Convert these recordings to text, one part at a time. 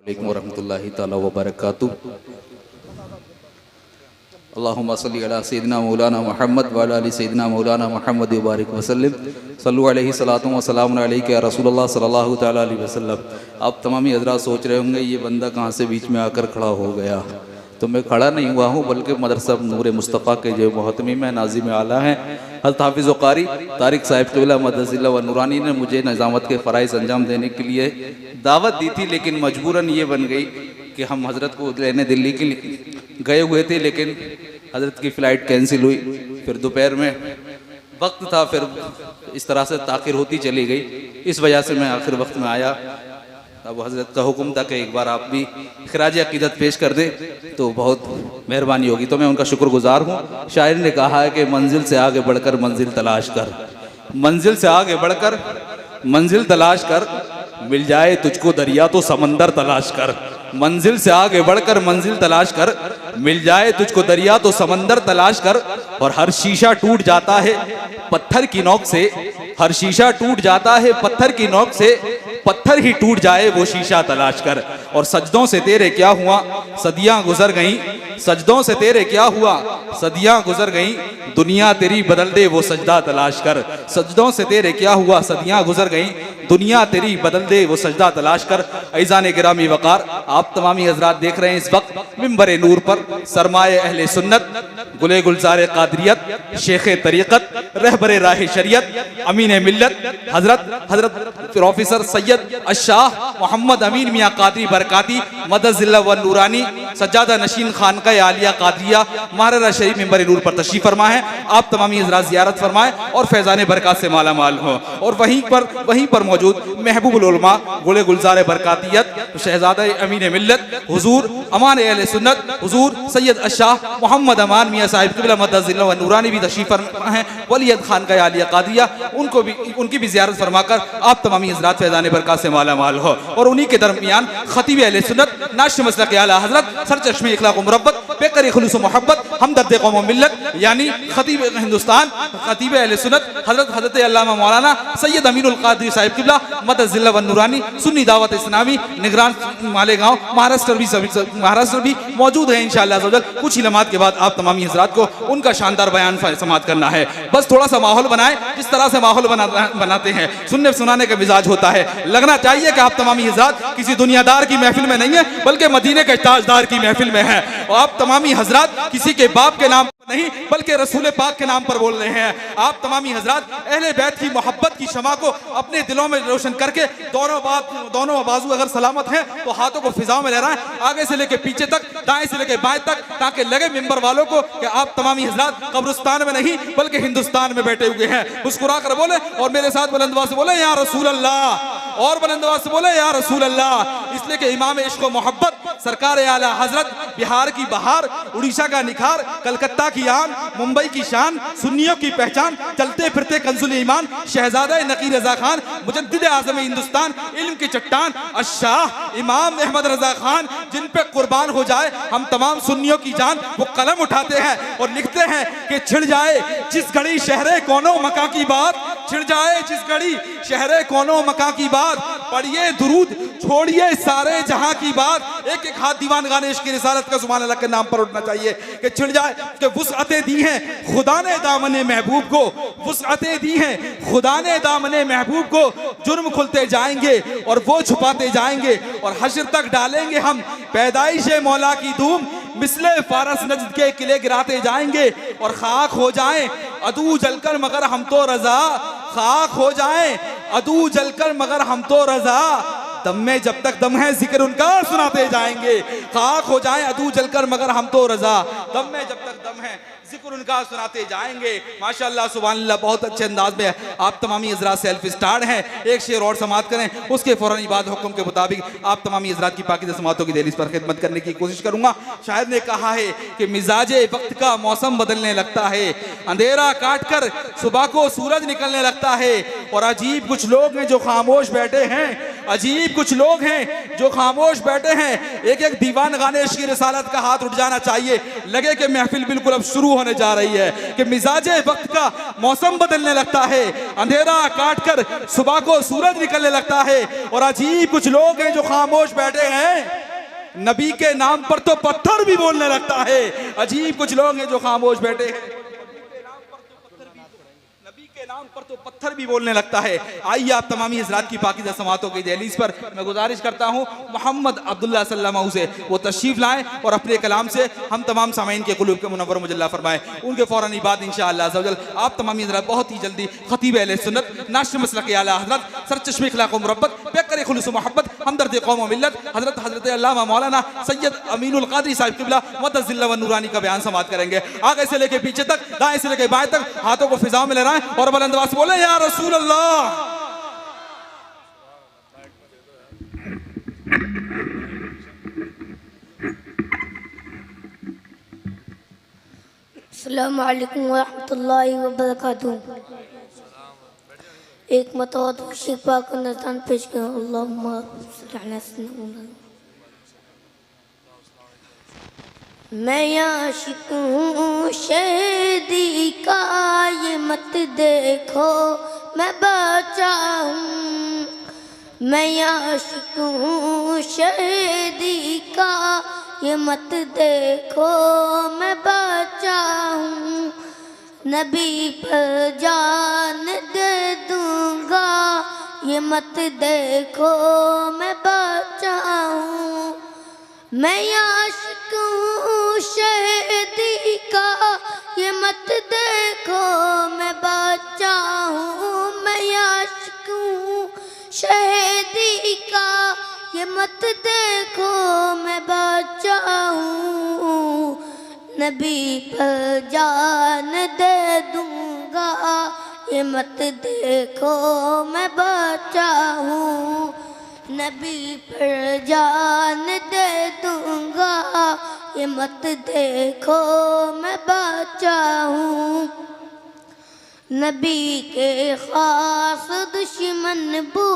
अलैकुम वरहमतुल्लाहि ताला व बरकातुहू। अल्लाहुम्मा सल्लि अला सय्यिदिना मौलाना मुहम्मद व अला आलि सय्यिदिना मौलाना मुहम्मद व बारिक वसल्लम। सल्लु अलैहि सलातु व सलामुन अलैका या रसूलल्लाह सल्लल्लाहु तआला अलैहि वसल्लम। आप तमामी हज़रात सोच रहे होंगे ये बंदा कहाँ से बीच में आकर खड़ा हो गया। तो मैं खड़ा नहीं हुआ हूँ, बल्कि मदरसा नूर मुस्तफ़ा के जो मोहतमीम है, नाज़िम आला हैं, हज़रत हाफ़िज़ व क़ारी तारिक साहिब क़िबला मदजिल्ला व नूरानी ने मुझे निज़ामत के फ़राइज़ अंजाम देने के लिए दावत दी थी, लेकिन मजबूरन ये बन गई कि हम हज़रत को लेने दिल्ली के लिए गए हुए थे, लेकिन हज़रत की फ़्लाइट कैंसिल हुई। फिर दोपहर में वक्त था, फिर इस तरह से ताख़िर होती चली गई। इस वजह से मैं आखिर वक्त में आया। अब हज़रत का हुक्म था कि एक बार आप भी खिराज अक़ीदत पेश कर दे तो बहुत मेहरबानी होगी। तो मैं उनका शुक्रगुजार हूँ। शायर ने कहा है कि मंजिल से आगे बढ़कर मंजिल तलाश कर, मंजिल से आगे बढ़कर मंजिल तलाश कर, मिल जाए तुझको दरिया तो समंदर तलाश कर। मंजिल से आगे बढ़कर मंजिल तलाश कर, मिल जाए तुझको दरिया तो समंदर तलाश कर। और हर शीशा टूट जाता है पत्थर की नोक से, हर शीशा टूट जाता है पत्थर की नोक से, पत्थर ही टूट जाए वो शीशा तलाश कर। और सजदों से तेरे क्या हुआ सदियां गुजर गईं, सजदों से तेरे क्या हुआ सदियां गुजर गईं, दुनिया तेरी बदल दे वो सजदा तलाश कर। सजदों से तेरे क्या हुआ सदियां गुजर गईं, दुनिया तेरी बदल दे वो सजदा तलाश कर। ऐज़ान गिरामी वक़ार, आप तमामी हज़रात देख रहे हैं इस वक्त मिंबर नूर पर सरमाए अहले सुन्नत, गुले गुलज़ार क़ादरियत, शेख तरीक़त, रहबर राह शरीयत, अमीन मिल्लत हज़रत प्रोफेसर सैयद अशाह मोहम्मद अमीन मियाँ क़ादरी बरकाती मदजिल्ला व नूरानी सज्जादा नशीन खानका आलिया क़ादरिया महाराजा शरीफ मिंबर नूर पर तशरीफ़ फरमा है। आप तमामी हज़रात ज़ियारत फरमाएं और फैज़ान बरक़ात से माला माल हो। और वहीं पर मौजूद महबूबुल उलमा गुले गुलज़ार बरकातियत शहज़ादा अमीन मिल्लत हुज़ूर अमान अहले सुन्नत हुज़ूर सैयद अशाह मोहम्मद अमान मियाँ साहिब क़िबला मदजिल्ला व नूरानी भी तशरीफ़ फरमा है। वलीयत खानका आलिया क़ादरिया उनकी भी ज़ियारत फरमाकर आप तमामी हज़रात फैज़ान बरक़ात से माला माल हो। और उन्हीं के दरमियान खतीब अहले सुन्नत नाशिर मसलक आला हज़रत सरचश्मे इख़लाक़ व मुरब्बत बेकर खुलूस व मोहब्बत हमदर्द कौम व मिल्लत यानी खतीब हिंदुस्तान खतीब अहले सुन्नत हज़रत अल्लामा मौलाना सैयद अमीनुल क़ादरी साहिब क़िबला मदजिल्ला व नूरानी सुन्नी दावत इस्लामी निगरान मालेगांव महाराष्ट्र भी मौजूद है। इंशाअल्लाह अज़्ज़ा वजल कुछ ही लम्हात के बाद आप तमामी हज़रात को उनका शानदार बयान समाअत करना है। बस थोड़ा सा माहौल बनाए, जिस तरह से माहौल बनाते हैं सुनने सुनाने का मिजाज होता है। लगना चाहिए कि आप तमामी हज़रात किसी दुनियादार की महफिल में नहीं है, बल्कि मदीने के ताजदार की महफिल में है। और आप तमामी हज़रात किसी के बाप के नाम नहीं बल्कि रसूल पाक के नाम पर बोल रहे हैं। आप तमामी हज़रात अहले बैत की मोहब्बत की शमा को अपने दिलों में रोशन करके दोनों बाजू अगर सलामत हैं तो हाथों को फिजाओं में लहराएं, आगे से लेके पीछे तक, दाएं से लेके बाएं तक, ताकि लगे मिंबर वालों को कि आप तमामी हज़रात कब्रिस्तान में नहीं बल्कि हिंदुस्तान में बैठे हुए हैं। मुस्कुरा कर बोले और मेरे साथ बुलंद आवाज़ से बोले या रसूल अल्लाह, और बुलंद आवाज़ से बोले या रसूल अल्लाह। इसलिए कि इमाम इश्क़ व मोहब्बत सरकार आला हज़रत, बिहार की बहार, उड़ीसा का निखार, कलकत्ता की आन, मुंबई की शान, सुन्नियों की पहचान, चलते फिरते कंजुल ईमान, शहजादा नकीर रजा खान, मुजद्दिद आज़म हिंदुस्तान, इल्म की चट्टान, अशाह इमाम अहमद रजा खान, जिन पे कुर्बान हो जाए हम तमाम सुन्नियों की जान। वो कलम उठाते हैं और लिखते हैं कि छिड़ जाए जिस घड़ी शहरे कोनो मका की बात, छिड़ जाए जिस घड़ी शहरे कोनो मका की बात, पढ़िए दुरूद छोड़िए सारे जहां की बात। एक एक हाथ दीवान गाने इश्क़ रिसालत का सुभान अल्लाह के नाम पर उठना चाहिए कि छिड़ जाए कि वुसअतें दी हैं खुदा ने दामने महबूब को, वुसअतें दी हैं खुदा ने दामने महबूब को, जुर्म खुलते जाएंगे और वो छुपाते जाएंगे और हश्र तक डालेंगे हम पैदाइशे मौला की धूम, मिसले फारस नजद के किले गिराते जाएंगे और खाक हो जाएं अदू जलकर मगर हम तो रजा, खाक हो जाएं अदू जलकर मगर हम तो रजा, दम में जब तक दम है जिक्र उनका सुनाते जाएंगे। खाक हो जाएं अदू जलकर मगर हम तो रजा, दम में जब तक दम है जिक्र उनका सुनाते जाएंगे। माशाअल्लाह सुभान अल्लाह, बहुत अच्छे अंदाज में आप तमामी हज़रात सेल्फ स्टार्ट हैं। एक शेर और समाअत करें, उसके फौरन बाद हुक्म के मुताबिक आप तमामी हज़रात की पाकीज़ा समाअतों की दहलीज़ पर खिदमत करने की कोशिश करूँगा। शायद ने कहा है कि मिजाजे वक्त का मौसम बदलने लगता है, अंधेरा काट कर सुबह को सूरज निकलने लगता है। और अजीब कुछ लोग हैं जो खामोश बैठे हैं, अजीब कुछ लोग हैं जो खामोश बैठे हैं। एक एक दीवान गाने इश्क़ रिसालत का हाथ उठ जाना चाहिए, लगे कि महफिल बिल्कुल अब शुरू होने होने जा रही है कि मिजाजे वक्त का मौसम बदलने लगता है, अंधेरा काटकर सुबह को सूरज निकलने लगता है। और अजीब कुछ लोग हैं जो खामोश बैठे हैं, नबी के नाम पर तो पत्थर भी बोलने लगता है। अजीब कुछ लोग हैं जो खामोश बैठे हैं, नबी के नाम पर तो पत्थर भी बोलने लगता है। आइए आप तमामी हज़रात की पाकीज़ा समातों की दहलीज पर मैं गुजारिश करता हूँ मोहम्मद अब्दुल्ला सल्लल्लाहु से वो तशरीफ लाएं और अपने कलाम से हम तमाम सामीन के क़ुलूब के मुनव्वर मुजल्ला फरमाएं। उनके फ़ौरन ही बाद इंशाअल्लाह अज़्ज़ा वजल आप तमामी हज़रात बहुत ही जल्दी खतीब अहले सुन्नत नाशिर मसलक आला हज़रत सरचश्मे अखलाक़ व मुरब्बत बेकर खुलूस मोहब्बत हमदर्द कौम व मिल्लत हज़रत अल्लामा मौलाना सैयद अमीनुल क़ादरी साहिब क़िबला मुअत्तज़िल्ला व नूरानी का बयान समाअत करेंगे। आगे से लेके पीछे तक, दाएं से लेके बाएं तक हाथों को फिज़ा में लहराएं और बुलंद आवाज़ से बोले या रसूल अल्लाह। अस्सलामु अलैकुम व रहमतुल्लाहि व बरकातुहू। एक मतवाज़ शेख पाक का नज़रान पेश करें। अल्लाहुम्मा सल्लि अला सय्यिदना। मैं आशिक हूँ शहीदी का ये मत देखो मैं बचा हूँ। मैं आशिक हूँ शहीदी का ये मत देखो मैं बचा हूँ। नबी पर जान दे दूँगा ये मत देखो मैं बचा हूँ। मैं आशिक हूँ शहीदी का ये मत देखो मैं बचा हूँ। मैं आशिक हूँ शहीदी का ये मत देखो मैं बचा हूँ। नबी पर जान दे दूँगा ये मत देखो मैं बचा हूँ। नबी पर जान दे दूँगा ये मत देखो मैं बचा हूँ। नबी के खास दुश्मन बू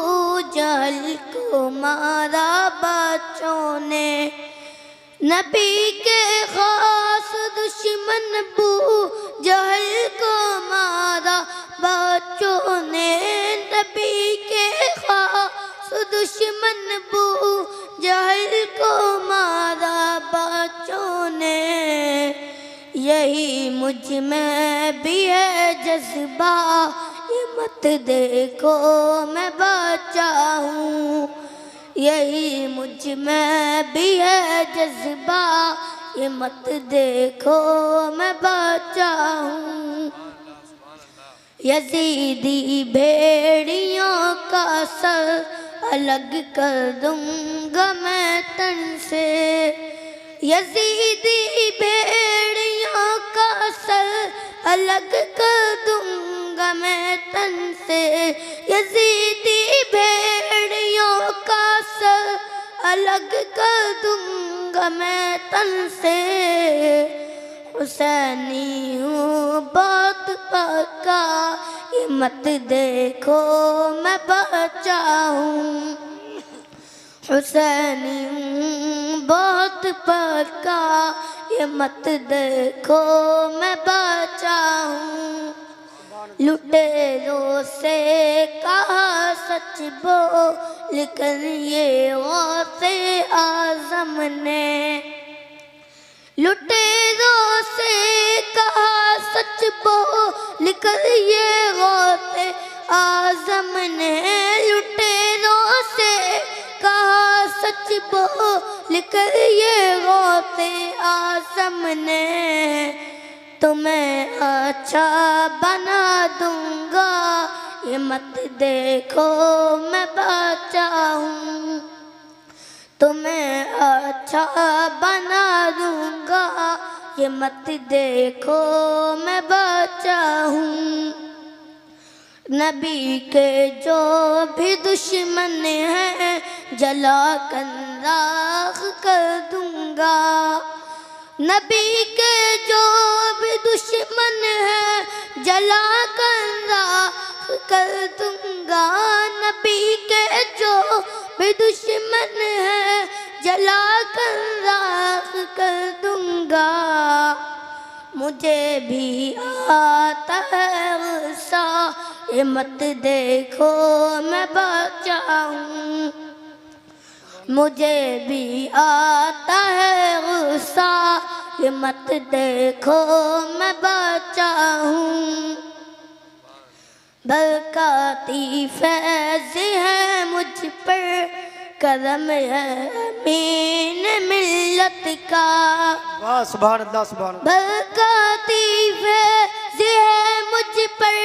जहल को मारा बच्चों ने। नबी के खास दुश्मन बू जहल को मारा बच्चों ने। नबी के खास दुश्मन बू जहल को मारा बच्चों ने। यही मुझ में भी है जज्बा ये मत देखो मैं बचा हूँ। यही मुझ में भी है जज्बा ये मत देखो मैं बचा हूँ। यजीदी भेड़ियों का सर अलग कर दूँगा मैं तन से। यजीदी भेड़ियों का सर अलग कर दूँगा मैं तन से। यजीदी भेड़ियों का सर अलग कर दूँगा मैं तन से। हुसैनी हूँ बहुत पक्का ये मत देखो मैं बचा हूँ। हुसैनी हूँ बहुत पक्का ये मत देखो मैं बचा हूँ। लुटेरों से कहा सच बोल कर ये गौसे आज़म ने। लुटेरों से कहा सच बोल कर ये गौसे आज़म ने। लुटेरों से कहा सच बोल कर ये गौसे आज़म ने। तुम्हें अच्छा बना दूँगा ये मत देखो मैं बचा हूँ। तुम्हें अच्छा बना दूँगा ये मत देखो मैं बचा हूँ। नबी के जो भी दुश्मन हैं जला कर राख कर दूँगा। नबी के जो भी दुश्मन हैं जला कर राख कर दूँगा। नबी के जो भी दुश्मन हैं जला कर राख कर दूँगा। मुझे भी आता है गुस्सा, ये मत देखो मैं बच्चा हूँ। मुझे भी आता है गुस्सा, ये मत देखो मैं बच्चा हूँ। बरकती फैज़ है मुझ पर, करम है अमीन मिल्लत का। वाह सुभान अल्लाह सुभान अल्लाह। बरकती फैज़ है मुझ पर,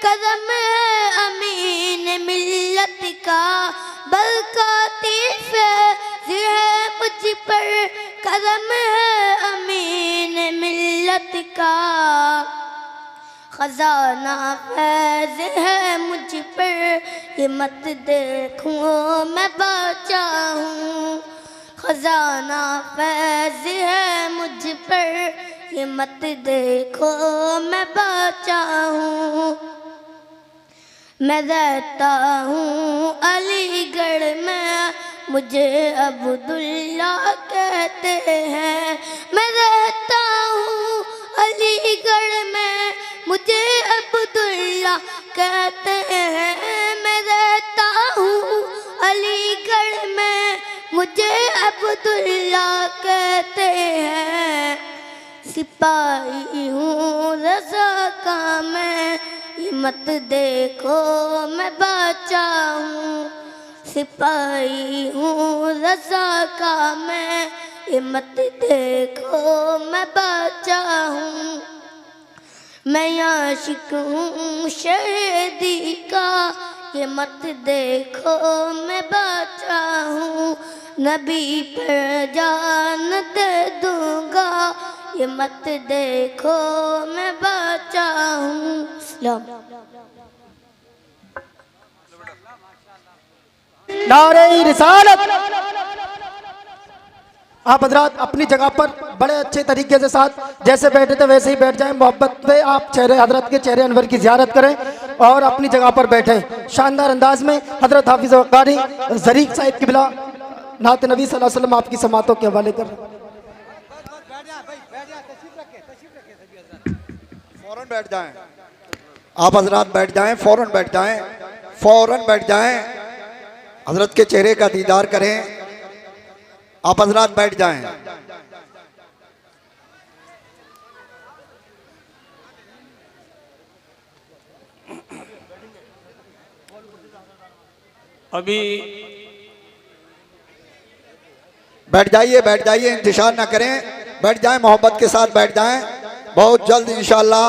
करम है अमीन मिल्लत का। बरकती फैज़ है मुझ पर, करम है अमीन मिल्लत का। खजाना फैज़ है मुझ पर, ये मत देखो मैं बच्चा हूँ। खजाना फैज़ है मुझ पर, ये मत देखो मैं बच्चा हूँ। मैं रहता हूँ अलीगढ़ में, मुझे अब्दुल्ला कहते हैं। मैं रहता हूँ अलीगढ़ में, मुझे अब्दुल्ला कहते हैं। मैं रहता हूँ अलीगढ़ में, मुझे अब्दुल्ला कहते हैं। सिपाही हूँ रज़ा का मैं, ये मत देखो मैं बच्चा हूँ। सिपाही हूँ रज़ा का मैं, ये मत देखो मैं बच्चा हूँ। मैं आशिक हूँ शहीदी का, ये मत देखो मैं बच्चा हूँ। नबी पर जान दे दूँगा, ये मत देखो मैं बच्चा हूँ। नारे रिसालत। आप हजरात अपनी जगह पर बड़े अच्छे तरीके से साथ जैसे बैठे थे वैसे ही बैठ जाएं। मोहब्बत पे आप चेहरे हजरत के चेहरे अनवर की ज़ियारत करें और अपनी जगह पर बैठें। शानदार अंदाज में हजरत हाफिज़ कारी ज़रीक साहिब किबला नात नबी सल्लल्लाहु अलैहि वसल्लम आपकी समातों के हवाले कर। फौरन बैठ जाएं, आप हजरात बैठ जाएं, फौरन बैठ जाएं, फौरन बैठ जाएं। हजरत के चेहरे का दीदार करें। आप हजरात बैठ जाएं। अभी बैठ जाइए, इंतजार ना करें, बैठ जाएं, मोहब्बत के साथ बैठ जाएं। बहुत जल्द इंशाअल्लाह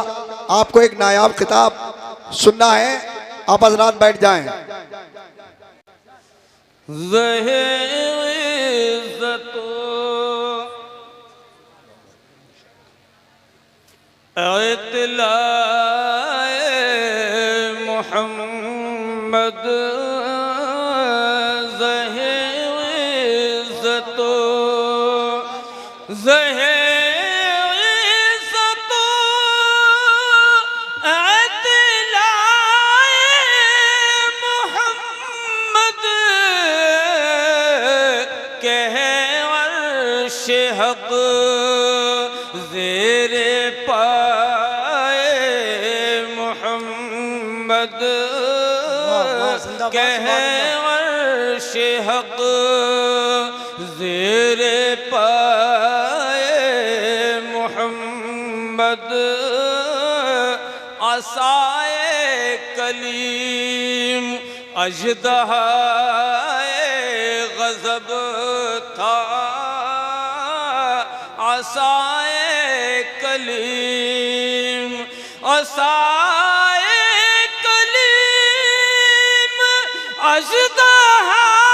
आपको एक नायाब खिताब सुनना है। आप हजरात बैठ जाएं। मोहम्मद हक ज़ेरे पाए मोहम्मद कह अर्श हक ज़ेरे पाए मोहम्मद आसाए कलीम अजदहाए गज़ब था आसाए कलीम आसाए कलीम अजदहाए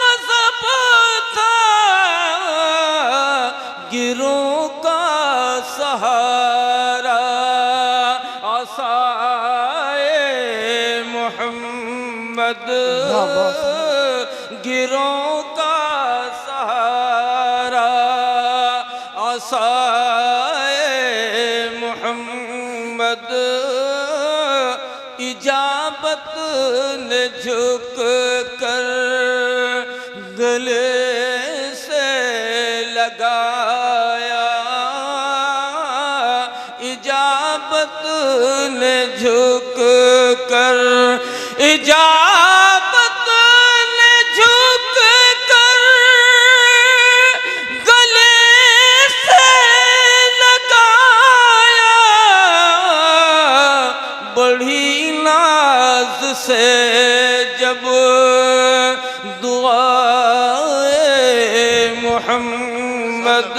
गज़ब था गिरों का सहारा आसाए मोहम्मद गिरों का सहारा आसाए मोहम्मद इजाबत ने झुक कर गले से लगाया ने झुक कर, इजाबत ने झुक कर गले से लगाया, बड़ी नाज से जब दुआए मोहम्मद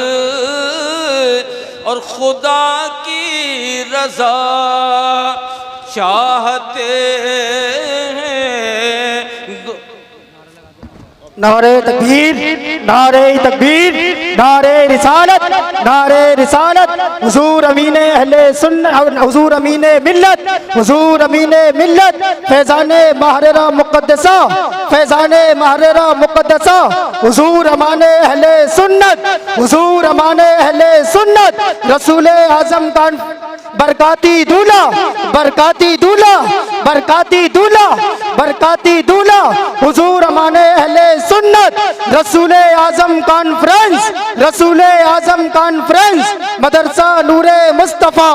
और खुदा की रजा चाहते हैं। नारे तकबीर, नारे तकबीर, नारे रिसालत, नारे रिसालत। हुजूर अमीने अहले सुन्नत, हुजूर अमीने मिल्लत, हुजूर अमीने मिल्लत, फैज़ाने महररा मुक़द्दसा, फैज़ाने महररा मुक़द्दसा, हुजूर अमाने अहले सुन्नत, हुजूर अमाने अहले सुन्नत, रसूल आज़म का बरकाती दूल्हा, बरकाती दूल्हा, बरकाती दूल्हा, बरकाती दूल्हा, हुजूर अमाने अहले सुन्नत, रसूल आज़म कॉन्फ्रेंस, रसूल आज़म कॉन्फ्रेंस, मदरसा नूरे मुस्तफ़ा,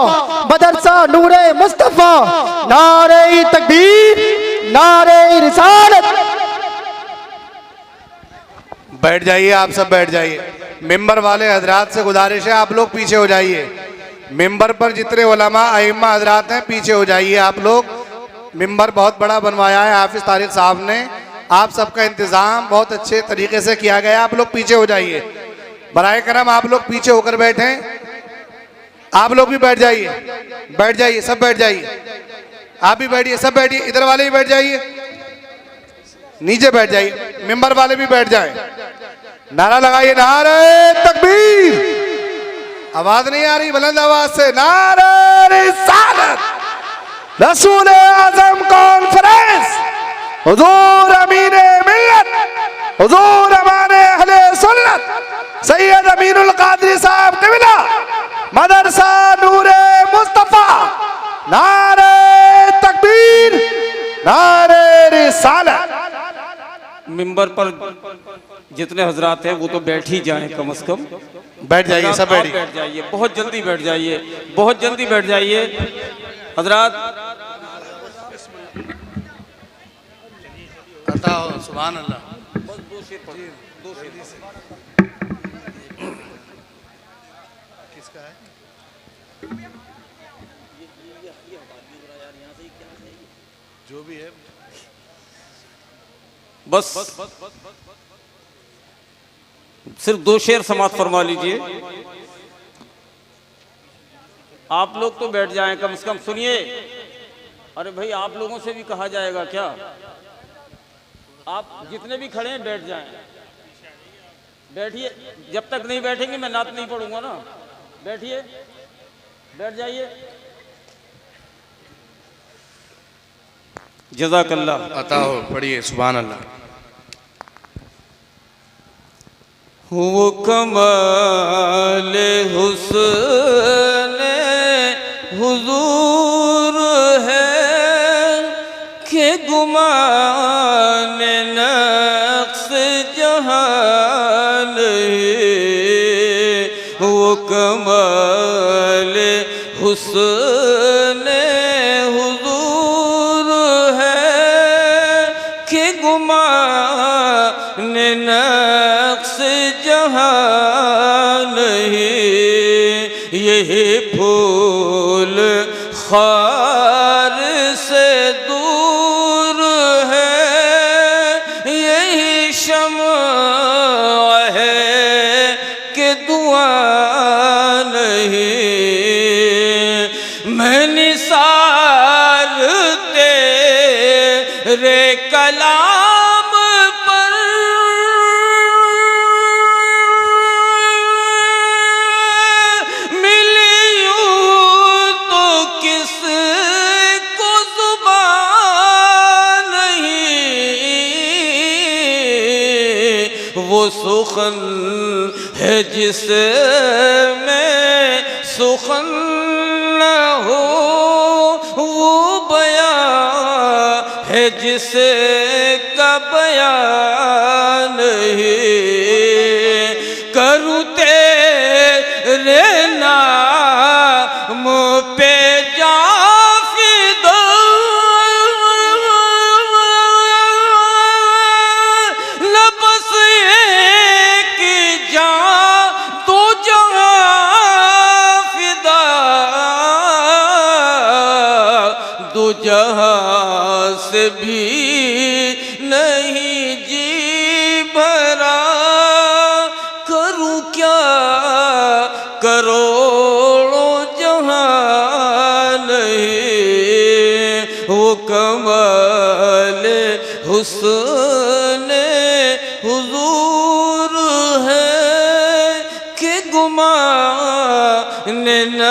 मदरसा नूरे मुस्तफ़ा। नारे तकबीर, नारे रिसालत। बैठ जाइए, आप सब बैठ जाइए। मिंबर वाले हजरात से गुजारिश है आप लोग पीछे हो जाइए। मिंबर पर जितने उलमा अइम्मा हजरात हैं पीछे हो जाइए आप लोग। मिंबर बहुत बड़ा बनवाया है हाफिज तारिक साहब ने, आप सबका इंतज़ाम बहुत अच्छे तरीके से किया गया। आप लोग पीछे हो जाइए, बराए करम आप लोग पीछे होकर बैठें। आप लोग भी बैठ जाइए, बैठ जाइए, सब बैठ जाइए। आप भी बैठिए, सब बैठिए, इधर वाले भी बैठ जाइए, नीचे बैठ जाइए, मिंबर वाले भी बैठ जाएं। नारा लगाइए, नारे तकबीर। आवाज नहीं आ रही, बुलंद आवाज से नारे रिसालत, रसूल आज़म कॉन्फ्रेंस, हुजूर अमीने मिल्लत, हुजूर अमाने अहले सुन्नत, सैयद अमीनुल कादरी साहब क़िबला, मदरसा नूरे मुस्तफ़ा। नारे तकबीर, नारे रिसालत। मिंबर पर जितने हजरात हैं वो तो बैठ ही जाएं, कम से कम बैठ जाइए, सब आप बैठिए, बैठ जाइए, बहुत जल्दी बैठ जाइए, बहुत जल्दी बैठ जाइए हजरात। सुभान अल्लाह। किसका है? जो भी है बस सिर्फ 2 शेर समाप्त फरमा लीजिए। आप लोग तो बैठ जाएं, कम से कम सुनिए। अरे भाई, आप लोगों से भी कहा जाएगा क्या? आप जितने भी खड़े हैं बैठ जाएं, बैठिए। जब तक नहीं बैठेंगे मैं नात नहीं पढ़ूंगा ना। बैठिए, बैठ जाइए। जज़ाकल्लाह। अता हो, पढ़िए सुभान अल्लाह। वो कमाल हुस्न हुजूर है कि गुमान नक्स जहान है। वो कमाल हुस्न हुजूर है कि गुमान नक्स जहान है। यही फूल खार से दूर है, यही शम्अ है कि दुआ नहीं। मैं निसार तेरे कलाम पर वो सुखन है जिसे मैं सुखन न हो, वो बयां है जिसे का बयान नहीं। करूँ तेरे नाम पे जा से भी नहीं जी भरा, करूं क्या करोड़ों जहां नहीं, वो कमाल हुस्न हुजूर है कि गुमान न